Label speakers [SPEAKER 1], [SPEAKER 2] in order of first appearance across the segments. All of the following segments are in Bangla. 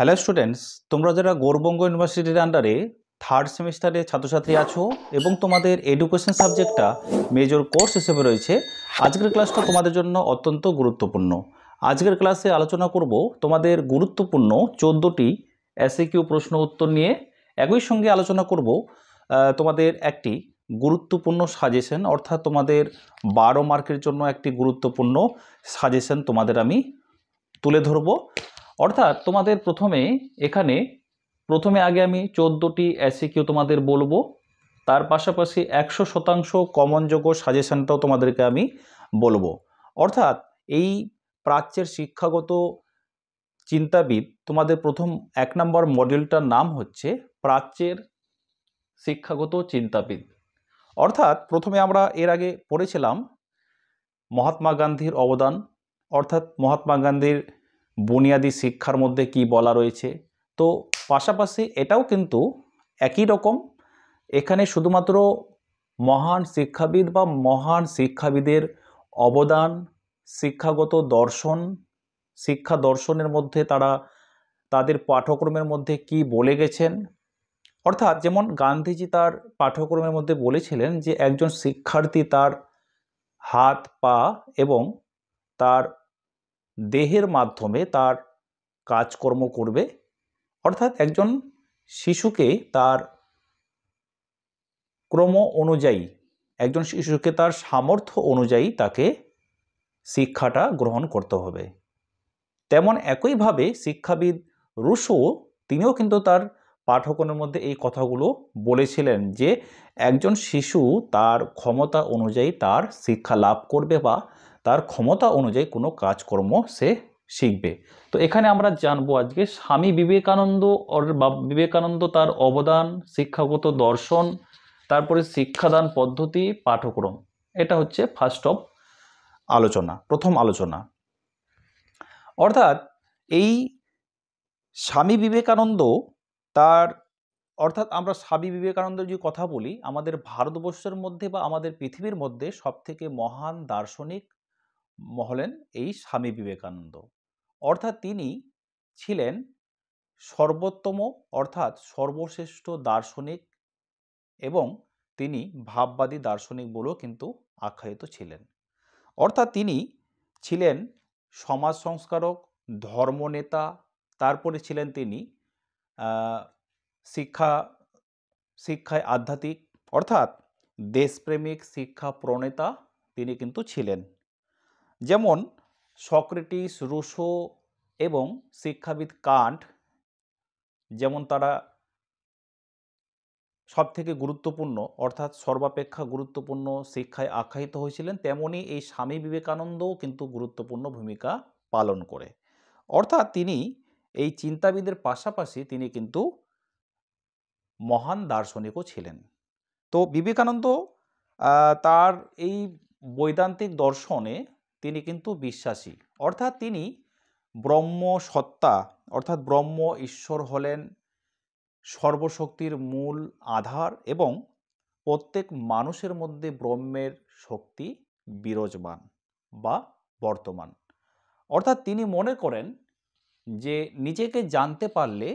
[SPEAKER 1] হ্যালো স্টুডেন্টস, তোমরা যারা গৌরবঙ্গ ইউনিভার্সিটির আন্ডারে থার্ড সেমিস্টারে ছাত্রছাত্রী আছো এবং তোমাদের এডুকেশন সাবজেক্টটা মেজর কোর্স হিসেবে রয়েছে, আজকের ক্লাসটা তোমাদের জন্য অত্যন্ত গুরুত্বপূর্ণ। আজকের ক্লাসে আলোচনা করব তোমাদের গুরুত্বপূর্ণ 14টি এসএকিউ প্রশ্ন উত্তর নিয়ে। একই সঙ্গে আলোচনা করব তোমাদের একটি গুরুত্বপূর্ণ সাজেশন, অর্থাৎ তোমাদের 12 মার্কের জন্য একটি গুরুত্বপূর্ণ সাজেশন তোমাদের আমি তুলে ধরবো। অর্থাৎ তোমাদের প্রথমে আগে আমি 14টি এসিকিউ তোমাদের বলবো, তার পাশাপাশি 100% কমনযোগ্য সাজেশনটাও তোমাদেরকে আমি বলবো। অর্থাৎ এই প্রাচ্যের শিক্ষাগত চিন্তাবিদ, তোমাদের প্রথম 1 নম্বর মডিউলটার নাম হচ্ছে প্রাচ্যের শিক্ষাগত চিন্তাবিদ। অর্থাৎ প্রথমে আমরা এর আগে পড়েছিলাম মহাত্মা গান্ধীর অবদান, অর্থাৎ মহাত্মা গান্ধীর বুনিয়াদী শিক্ষার মধ্যে কি বলা রয়েছে। তো পাশাপাশি এটাও কিন্তু একই রকম, এখানে শুধুমাত্র মহান শিক্ষাবিদ বা মহান শিক্ষাবিদের অবদান, শিক্ষাগত দর্শন, শিক্ষা দর্শনের মধ্যে তাদের পাঠ্যক্রমের মধ্যে কি বলে গেছেন। অর্থাৎ যেমন গান্ধীজি তার পাঠ্যক্রমের মধ্যে বলেছিলেন যে একজন শিক্ষার্থী তার হাত, পা এবং তার দেহের মাধ্যমে তার কাজকর্ম করবে। অর্থাৎ একজন শিশুকে তার ক্রম অনুযায়ী, একজন শিশুকে তার সামর্থ্য অনুযায়ী তাকে শিক্ষাটা গ্রহণ করতে হবে। তেমন একইভাবে শিক্ষাবিদ রুশো, তিনিও কিন্তু তার পাঠ্যক্রমের মধ্যে এই কথাগুলো বলেছিলেন যে একজন শিশু তার ক্ষমতা অনুযায়ী তার শিক্ষা লাভ করবে বা তার ক্ষমতা অনুযায়ী কোনো কাজকর্ম সে শিখবে। তো এখানে আমরা জানবো আজকে স্বামী বিবেকানন্দ তার অবদান, শিক্ষাগত দর্শন, তারপরে শিক্ষাদান পদ্ধতি, পাঠ্যক্রম। এটা হচ্ছে প্রথম আলোচনা। অর্থাৎ এই স্বামী বিবেকানন্দ আমরা স্বামী বিবেকানন্দের যে কথা বলি, আমাদের ভারতবর্ষের মধ্যে বা আমাদের পৃথিবীর মধ্যে সবথেকে মহান দার্শনিক হলেন এই স্বামী বিবেকানন্দ। অর্থাৎ তিনি ছিলেন সর্বোত্তম, অর্থাৎ সর্বশ্রেষ্ঠ দার্শনিক, এবং তিনি ভাববাদী দার্শনিক বলেও কিন্তু আখ্যায়িত ছিলেন। অর্থাৎ তিনি ছিলেন সমাজ সংস্কারক, ধর্মনেতা, তারপরে ছিলেন তিনি শিক্ষায় আধ্যাত্মিক, অর্থাৎ দেশপ্রেমিক শিক্ষা প্রণেতা তিনি কিন্তু ছিলেন। যেমন সক্রেটিস, রুশো এবং শিক্ষাবিদ কান্ট, যেমন তারা সবথেকে গুরুত্বপূর্ণ, অর্থাৎ সর্বাপেক্ষা গুরুত্বপূর্ণ শিক্ষায় আখ্যায়িত হয়েছিলেন, তেমনি এই স্বামী বিবেকানন্দও কিন্তু গুরুত্বপূর্ণ ভূমিকা পালন করে। অর্থাৎ তিনি এই চিন্তাবিদের পাশাপাশি তিনি কিন্তু মহান দার্শনিকও ছিলেন। তো বিবেকানন্দ তার এই বৈদান্তিক দর্শনে তিনি কিন্তু বিশ্বাসী। অর্থাৎ তিনি ব্রহ্ম সত্তা, অর্থাৎ ব্রহ্ম ঈশ্বর হলেন সর্বশক্তির মূল আধার এবং প্রত্যেক মানুষের মধ্যে ব্রহ্মের শক্তি বিরাজমান বা বর্তমান। অর্থাৎ তিনি মনে করেন যে নিজেকে জানতে পারলে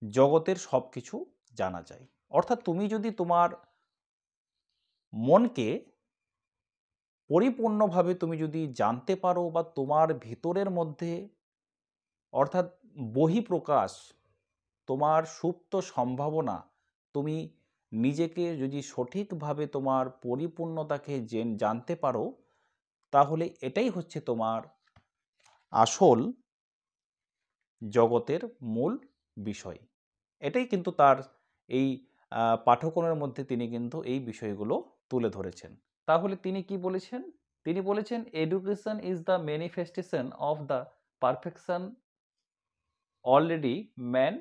[SPEAKER 1] জগতের সব কিছু জানা যায়। অর্থাৎ তুমি যদি তোমার মনকে পরিপূর্ণভাবে তুমি যদি জানতে পারো বা তোমার ভিতরের মধ্যে, অর্থাৎ বহিঃপ্রকাশ, তোমার সুপ্ত সম্ভাবনা, তুমি নিজেকে যদি সঠিকভাবে তোমার পরিপূর্ণতাকে জানতে পারো, তাহলে এটাই হচ্ছে তোমার আসল জগতের মূল বিষয়। এটাই কিন্তু তার এই পাঠ্যক্রমের মধ্যে তিনি কিন্তু এই বিষয়গুলো তুলে ধরেছেন। তাহলে তিনি কি বলেছেন? তিনি বলেছেন education is the manifestation of the perfection already man.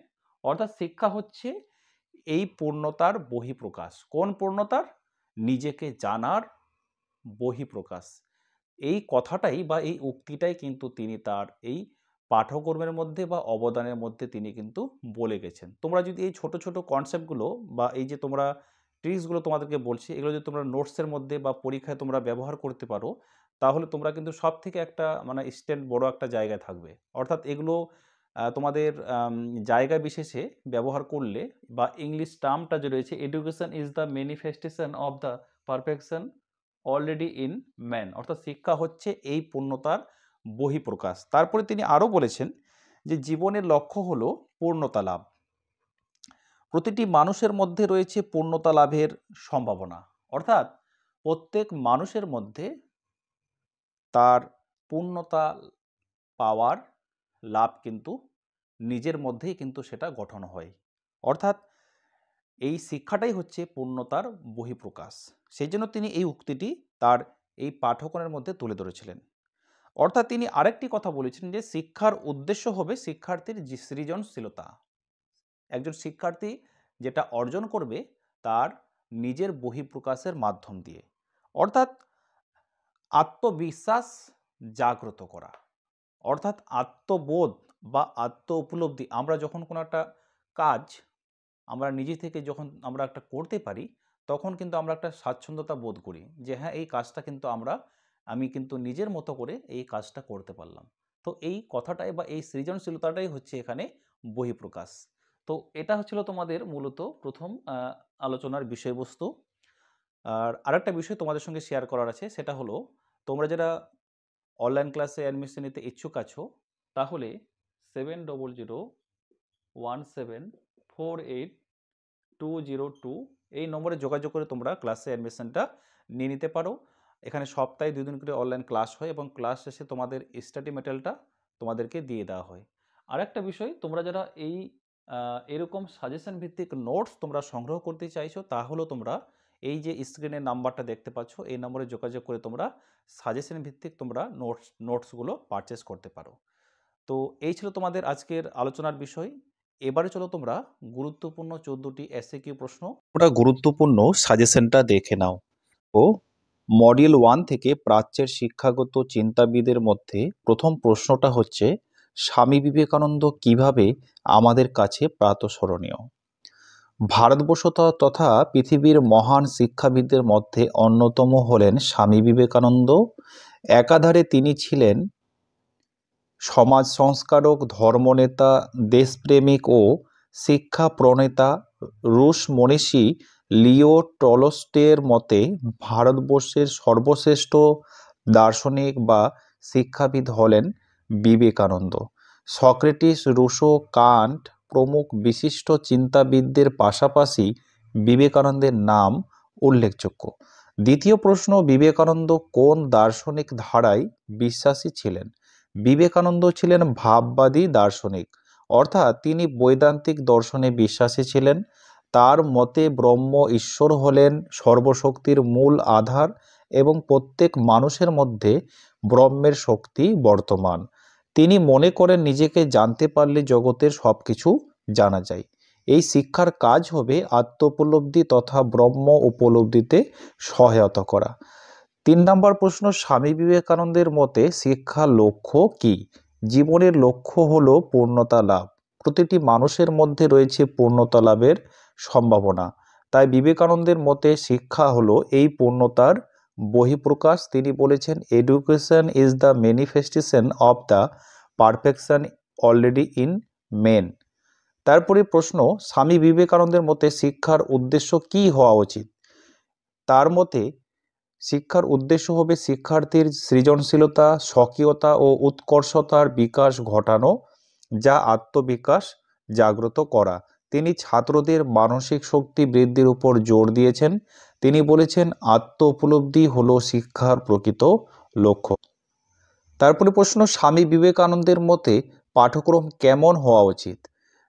[SPEAKER 1] অর্থাৎ শিক্ষা হচ্ছে এই পূর্ণতার বহিঃপ্রকাশ। কোন পূর্ণতার? নিজেকে জানার বহিঃপ্রকাশ। এই কথাটাই বা এই উক্তিটাই কিন্তু তিনি তার এই পাঠ্যক্রমের মধ্যে বা অবদানের মধ্যে তিনি কিন্তু বলে গেছেন। তোমরা যদি এই ছোট ছোট কনসেপ্টগুলো বা এই যে তোমরা ট্রিক্সগুলো তোমাদেরকে বলছি, এগুলো যদি তোমরা নোটসের মধ্যে বা পরীক্ষায় তোমরা ব্যবহার করতে পারো, তাহলে তোমরা কিন্তু সব থেকে একটা স্ট্যান্ড বড় একটা জায়গায় থাকবে। অর্থাৎ এগুলো তোমাদের জায়গা বিশেষে ব্যবহার করলে বা ইংলিশ টার্মটা যে রয়েছে, education is the manifestation of the perfection already in man, অর্থাৎ শিক্ষা হচ্ছে এই পূর্ণতার বহিঃপ্রকাশ। তারপরে তিনি আরও বলেছেন যে জীবনের লক্ষ্য হলো পূর্ণতা লাভ। প্রতিটি মানুষের মধ্যে রয়েছে পূর্ণতা লাভের সম্ভাবনা, অর্থাৎ প্রত্যেক মানুষের মধ্যে তার পূর্ণতা পাওয়ার লাভ কিন্তু নিজের মধ্যেই কিন্তু সেটা গঠন হয়, অর্থাৎ এই শিক্ষাটাই হচ্ছে পূর্ণতার বহিঃপ্রকাশ। সেই জন্য তিনি এই উক্তিটি তার এই পাঠ্যক্রমের মধ্যে তুলে ধরেছিলেন। অর্থাৎ তিনি আরেকটি কথা বলেছেন যে শিক্ষার উদ্দেশ্য হবে শিক্ষার্থীর সৃজনশীলতা। একজন শিক্ষার্থী যেটা অর্জন করবে তার নিজের বহিঃপ্রকাশের মাধ্যম দিয়ে, অর্থাৎ আত্মবিশ্বাস জাগ্রত করা, অর্থাৎ আত্মবোধ বা আত্ম উপলব্ধি। আমরা যখন কোনো একটা কাজ আমরা নিজে থেকে যখন আমরা একটা করতে পারি, তখন কিন্তু আমরা একটা স্বাচ্ছন্দ্যতা বোধ করি যে হ্যাঁ, এই কাজটা কিন্তু আমি কিন্তু নিজের মতো করে এই কাজটা করতে পারলাম। তো এই কথাটাই বা এই সৃজনশীলতাটাই হচ্ছে এখানে বহিঃপ্রকাশ। তো এটা হচ্ছিল তোমাদের মূলত প্রথম আলোচনার বিষয়বস্তু। আর আরেকটা বিষয় তোমাদের সঙ্গে শেয়ার করার আছে, সেটা হলো তোমরা যারা অনলাইন ক্লাসে অ্যাডমিশন নিতে ইচ্ছুক আছো, তাহলে 70001748 202 এই নম্বরে যোগাযোগ করে তোমরা ক্লাসে অ্যাডমিশনটা নিয়ে নিতে পারো। এখানে সপ্তাহে 2 দিন করে অনলাইন ক্লাস হয় এবং ক্লাস শেষে তোমাদের স্টাডি মেটেরিয়ালটা তোমাদেরকে দিয়ে দেওয়া হয়। আরেকটা বিষয়, তোমরা যারা এরকম সাজেশন ভিত্তিক নোটস তোমরা সংগ্রহ করতে চাইছো, তাহলেও তোমরা এই যে স্ক্রিনে নাম্বারটা দেখতে পাচ্ছ, এই নম্বরে যোগাযোগ করে তোমরা সাজেশন ভিত্তিক তোমরা নোটসগুলো পারচেস করতে পারো। তো এই ছিল তোমাদের আজকের আলোচনার বিষয়। এবারে চলো তোমরা গুরুত্বপূর্ণ 14টি এসএকিউ প্রশ্ন, ওটা গুরুত্বপূর্ণ সাজেশনটা দেখে নাও। ও মডিউল 1 থেকে প্রাচ্যের শিক্ষাগত চিন্তাবিদের মধ্যে প্রথম প্রশ্নটা হচ্ছে, স্বামী বিবেকানন্দ কিভাবে আমাদের কাছে প্রাতঃস্মরণীয়? ভারতবর্ষ তথা পৃথিবীর মহান শিক্ষাবিদদের মধ্যে অন্যতম হলেন স্বামী বিবেকানন্দ। একাধারে তিনি ছিলেন সমাজ সংস্কারক, ধর্মনেতা, দেশপ্রেমিক ও শিক্ষা প্রণেতা। রুশ মনীষী লিও টলস্টয়ের মতে ভারতবর্ষের সর্বশ্রেষ্ঠ দার্শনিক বা শিক্ষাবিদ হলেন বিবেকানন্দ। সক্রেটিস, রুশো, কান্ট প্রমুখ বিশিষ্ট চিন্তাবিদদের পাশাপাশি বিবেকানন্দের নাম উল্লেখযোগ্য। দ্বিতীয় প্রশ্ন, বিবেকানন্দ কোন দার্শনিক ধারায় বিশ্বাসী ছিলেন? বিবেকানন্দ ছিলেন ভাববাদী দার্শনিক, অর্থাৎ তিনি বৈদান্তিক দর্শনে বিশ্বাসী ছিলেন। তার মতে ব্রহ্ম, ঈশ্বর হলেন সর্বশক্তির মূল আধার এবং প্রত্যেক মানুষের মধ্যে ব্রহ্মের শক্তি বর্তমান। তিনি মনে করেন নিজেকে জানতে পারলে জগতের সব কিছু জানা যায়। এই শিক্ষার কাজ হবে আত্মোপলব্ধি তথা ব্রহ্ম উপলব্ধিতে সহায়তা করা। 3 নম্বর প্রশ্ন, স্বামী বিবেকানন্দের মতে শিক্ষার লক্ষ্য কি? জীবনের লক্ষ্য হলো পূর্ণতা লাভ। প্রতিটি মানুষের মধ্যে রয়েছে পূর্ণতা লাভের সম্ভাবনা, তাই বিবেকানন্দের মতে শিক্ষা হলো এই পূর্ণতার বহিঃপ্রকাশ। তিনি বলেছেন, education is the manifestation of the perfection already in men. তারপরে প্রশ্ন, স্বামী বিবেকানন্দের মতে শিক্ষার উদ্দেশ্য কি হওয়া উচিত? তার মতে শিক্ষার উদ্দেশ্য হবে শিক্ষার্থীর সৃজনশীলতা, স্বকীয়তা ও উৎকর্ষতার বিকাশ ঘটানো, যা আত্মবিকাশ জাগ্রত করা। তিনি ছাত্রদের মানসিক শক্তি বৃদ্ধির উপর জোর দিয়েছেন। তিনি বলেছেন, আত্ম উপলব্ধি হলো শিক্ষার প্রকৃত লক্ষ্য। তারপরে প্রশ্ন, স্বামী বিবেকানন্দের মতে পাঠ্যক্রম কেমন হওয়া উচিত?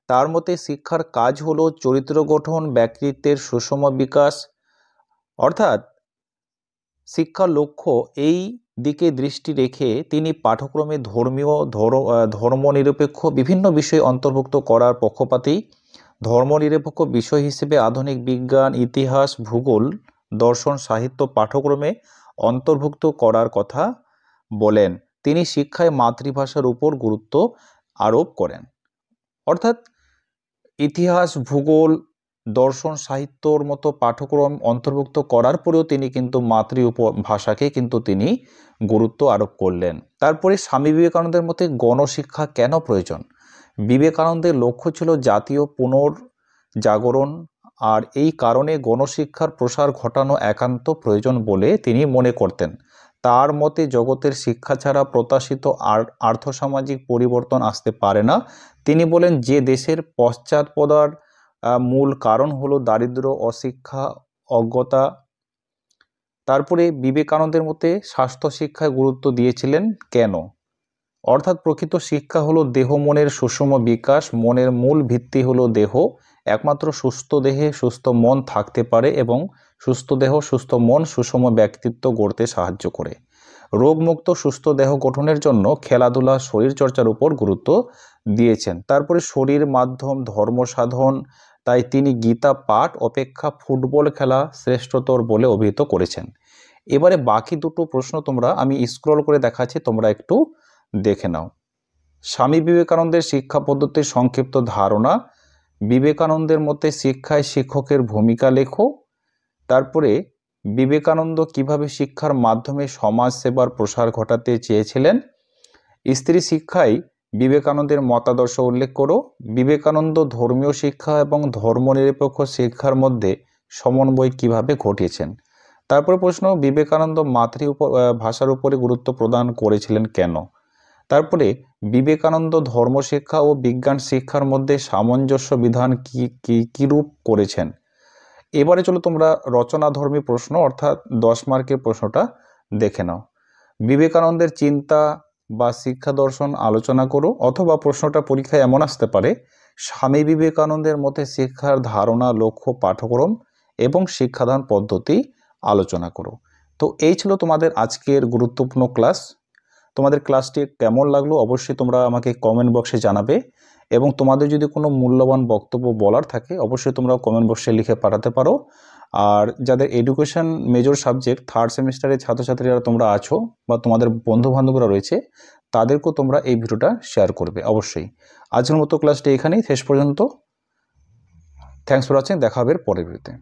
[SPEAKER 1] তার মতে শিক্ষার কাজ হলো চরিত্র গঠন, ব্যক্তিত্বের সুষম বিকাশ, অর্থাৎ শিক্ষার লক্ষ্য এই দিকে দৃষ্টি রেখে তিনি পাঠ্যক্রমে ধর্মীয়, ধর্মনিরপেক্ষ বিভিন্ন বিষয় অন্তর্ভুক্ত করার পক্ষপাতী। ধর্মনিরপেক্ষ বিষয় হিসেবে আধুনিক বিজ্ঞান, ইতিহাস, ভূগোল, দর্শন, সাহিত্য পাঠ্যক্রমে অন্তর্ভুক্ত করার কথা বলেন। তিনি শিক্ষায় মাতৃভাষার উপর গুরুত্ব আরোপ করেন, অর্থাৎ ইতিহাস, ভূগোল, দর্শন, সাহিত্যর মতো পাঠ্যক্রম অন্তর্ভুক্ত করার পরেও তিনি কিন্তু ভাষাকে কিন্তু তিনি গুরুত্ব আরোপ করলেন। তারপরে স্বামী বিবেকানন্দের মতে গণশিক্ষা কেন প্রয়োজন? বিবেকানন্দের লক্ষ্য ছিল জাতীয় পুনর্জাগরণ, আর এই কারণে গণশিক্ষার প্রসার ঘটানো একান্ত প্রয়োজন বলে তিনি মনে করতেন। তার মতে জগতের শিক্ষা ছাড়া প্রত্যাশিত আর্থসামাজিক পরিবর্তন আসতে পারে না। তিনি বলেন, যে দেশের পশ্চাৎপদার মূল কারণ হলো দারিদ্র্য, অশিক্ষা, অজ্ঞতা। তারপরে বিবেকানন্দের মতে স্বাস্থ্য শিক্ষায় গুরুত্ব দিয়েছিলেন কেন? অর্থাৎ প্রকৃত শিক্ষা হলো দেহ মনের সুষম বিকাশ। মনের মূল ভিত্তি হলো দেহ। একমাত্র সুস্থ দেহে সুস্থ মন থাকতে পারে এবং সুস্থ দেহ সুস্থ মন সুষম ব্যক্তিত্ব গড়তে সাহায্য করে। রোগমুক্ত সুস্থ দেহ গঠনের জন্য খেলাধুলা, শরীরচর্চার উপর গুরুত্ব দিয়েছেন। তারপরে শরীর মাধ্যম ধর্ম সাধন, তাই তিনি গীতা পাঠ অপেক্ষা ফুটবল খেলা শ্রেষ্ঠতর বলে অভিহিত করেছেন। এবারে বাকি দুটো প্রশ্ন আমি স্ক্রল করে দেখাচ্ছি, তোমরা একটু দেখে নাও। স্বামী বিবেকানন্দের শিক্ষা পদ্ধতির সংক্ষিপ্ত ধারণা। বিবেকানন্দের মতে শিক্ষায় শিক্ষকের ভূমিকা লেখো। তারপরে বিবেকানন্দ কিভাবে শিক্ষার মাধ্যমে সমাজ সেবার প্রসার ঘটাতে চেয়েছিলেন। স্ত্রী শিক্ষায় বিবেকানন্দের মতাদর্শ উল্লেখ করো। বিবেকানন্দ ধর্মীয় শিক্ষা এবং ধর্মনিরপেক্ষ শিক্ষার মধ্যে সমন্বয় কিভাবে ঘটিয়েছেন। তারপরে প্রশ্ন, বিবেকানন্দ মাতৃভাষার উপরে গুরুত্ব প্রদান করেছিলেন কেন। তারপরে বিবেকানন্দ ধর্মশিক্ষা ও বিজ্ঞান শিক্ষার মধ্যে সামঞ্জস্য বিধান কি রূপ করেছেন। এবারে চলো তোমরা রচনাধর্মী প্রশ্ন অর্থাৎ 10 মার্কের প্রশ্নটা দেখে নাও। বিবেকানন্দের চিন্তা বা শিক্ষা দর্শন আলোচনা করো, অথবা প্রশ্নটা পরীক্ষায় এমন আসতে পারে, স্বামী বিবেকানন্দের মতে শিক্ষার ধারণা, লক্ষ্য, পাঠ্যক্রম এবং শিক্ষাদান পদ্ধতি আলোচনা করো। তো এই ছিল তোমাদের আজকের গুরুত্বপূর্ণ ক্লাস। তোমাদের ক্লাসটি কেমন লাগলো অবশ্যই তোমরা আমাকে কমেন্ট বক্সে জানাবে, এবং তোমাদের যদি কোনো মূল্যবান বক্তব্য বলার থাকে অবশ্যই তোমরা কমেন্ট বক্সে লিখে পাঠাতে পারো। আর যাদের এডুকেশন মেজর সাবজেক্ট 3rd সেমিস্টারের ছাত্রছাত্রীরা তোমরা আছো বা তোমাদের বন্ধুবান্ধবরা রয়েছে, তাদেরকেও তোমরা এই ভিডিওটা শেয়ার করবে অবশ্যই। আজকের মতো ক্লাসটি এখানেই শেষ পর্যন্ত। Thanks for watching. দেখা হবে পরের ভিডিওতে।